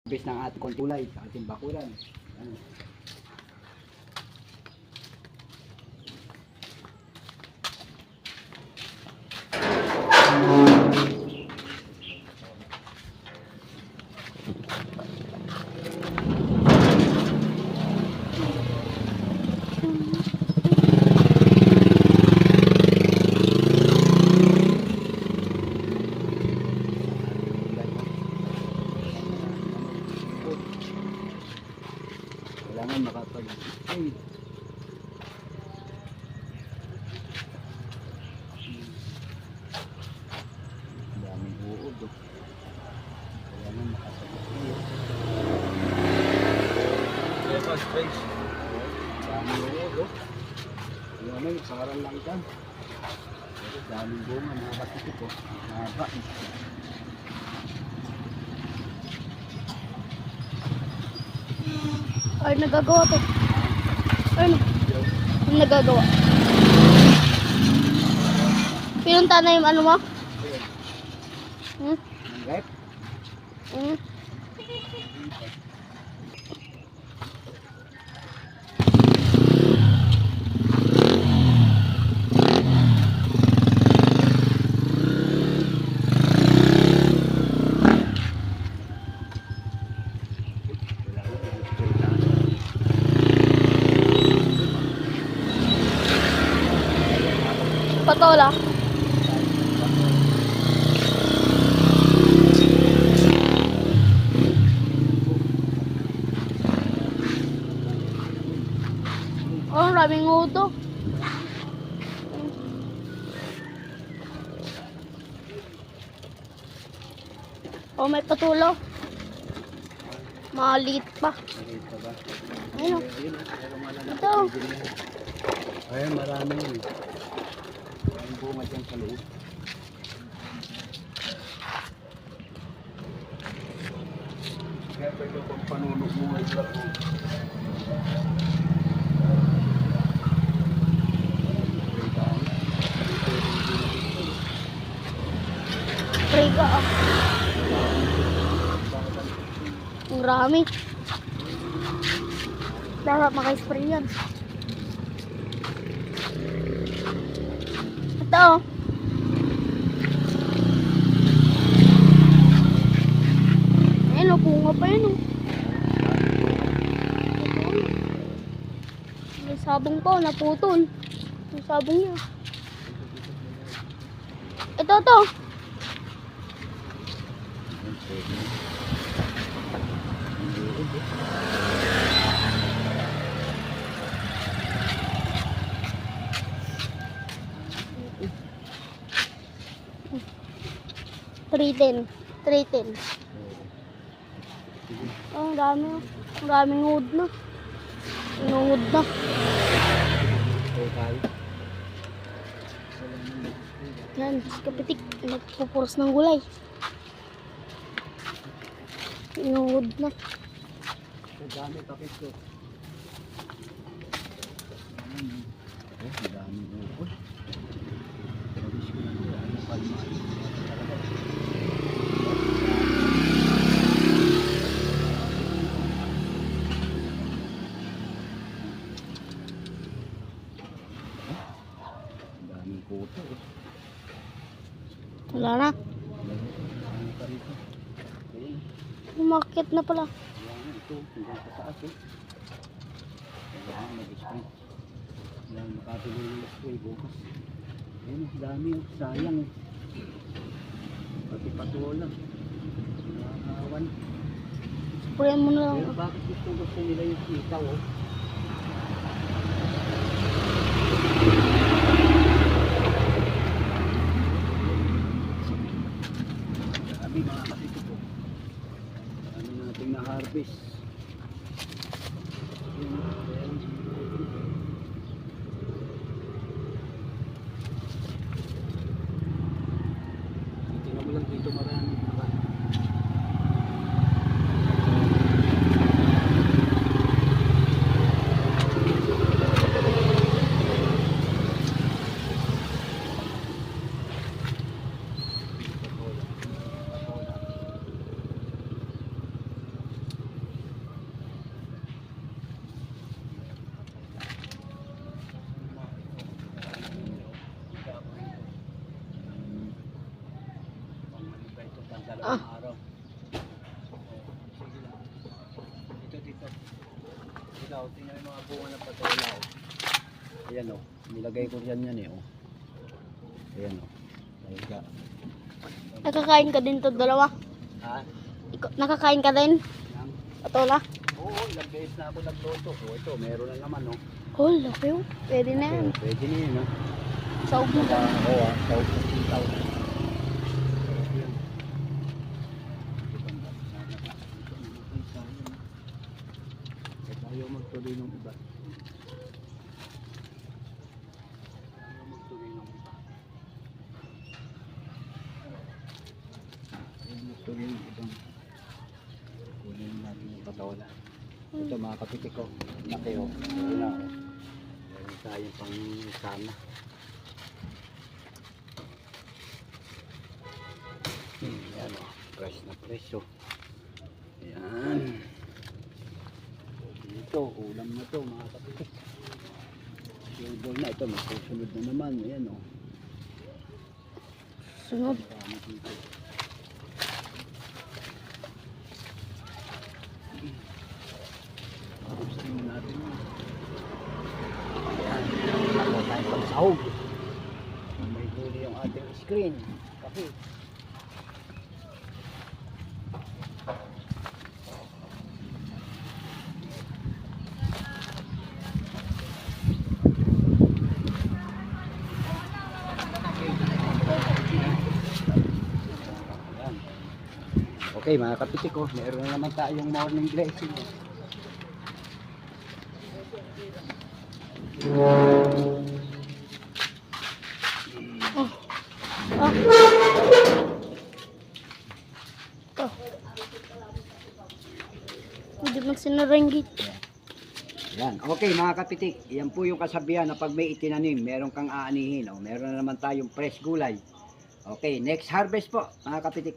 Base ng ating kulay sa ating bakuran. Ano? Kailangan makapag-ay. Daming uod. Kailangan makapag-ay. Daming uod. Kailangan parang lang dyan. Daming bunga. Nakakasip ito. Mahaba. Ay, nagagawa to. Ay, nagagawa. Pinunta na yung ano mo? Hmm? Rep? Hmm? Patola. Oh, maraming uto. Oh, may patulo. Maliit pa. Ayun. Ito. Ayun, marami yun. Maraming bunga dyan sa loob. Kaya pwede kong panunok mo ay vlog mo. Spray ka ah. Ang rami. Dapat maka-spray yan. Ito. Ayun, bunga pa yun. May sabong pa, naputol. May sabong niya. Ito. Tritin. Oh, ang dami. Ang daming wood na. Inuwood na. Yan, kapitik. Nagpupuros ng gulay. Inuwood na. Ang dami kapit ko. Ang dami uod. Nabis ko na ito. Ano palmaan? Kuto. Wala na. Umakit na pala. Ito, hanggang sa taas eh. Kailangan mag-spray. Kailangan makatuloy yung spray bukas. Ayun, dami oh. Sayang eh. Pati patola. Nakakawan. Sprayan mo na lang. Pero bakit gusto nila yung sitaw oh? Sabi mga kapito po. Ano natin na-harvest. Tingnan mo lang dito marami. Dalawang araw. Sige lang. Dito. Ikaw, tingnan yung mga bunga ng patola. Ayan o. Nilagay ko dyan yan eh. Ayan o. Talaga. Nakakain ka din to dalawa? Ha? Nakakain ka din? Yan. Patola? Oo, ilang beses na ako nagluto. Ito, meron na naman o. Oh, laki oh. Pwede na yan. Pwede na yun o. Saog mo ba? Oo saog sa sitaw. Ayaw magtuloy ng iba. Ayaw magtuloy ng iba. Ayaw magtuloy ng ibang. Kunin natin yung patola. Ito mga kapitik ko. Laki o. Meron na o. Meron tayong pang sama. Yan o. Fresh na fresh o. Yan. Ito, ulam na to mga kapitik. Silver na ito, may susunod na naman. Ayan o. Sunod. Marami dito. Gusto natin yun. Ayan, ako tayo pagsahog. May huli yung ating screen. Kasi okay mga kapitik ko, meron na naman tayong morning blessing. Ah. Ito. Hindi magsinarangit. Yan. Okay mga kapitik, yan po yung kasabihan na pag may itinanim, meron kang aanihin. O, meron na naman tayong fresh gulay. Okay, next harvest po mga kapitik.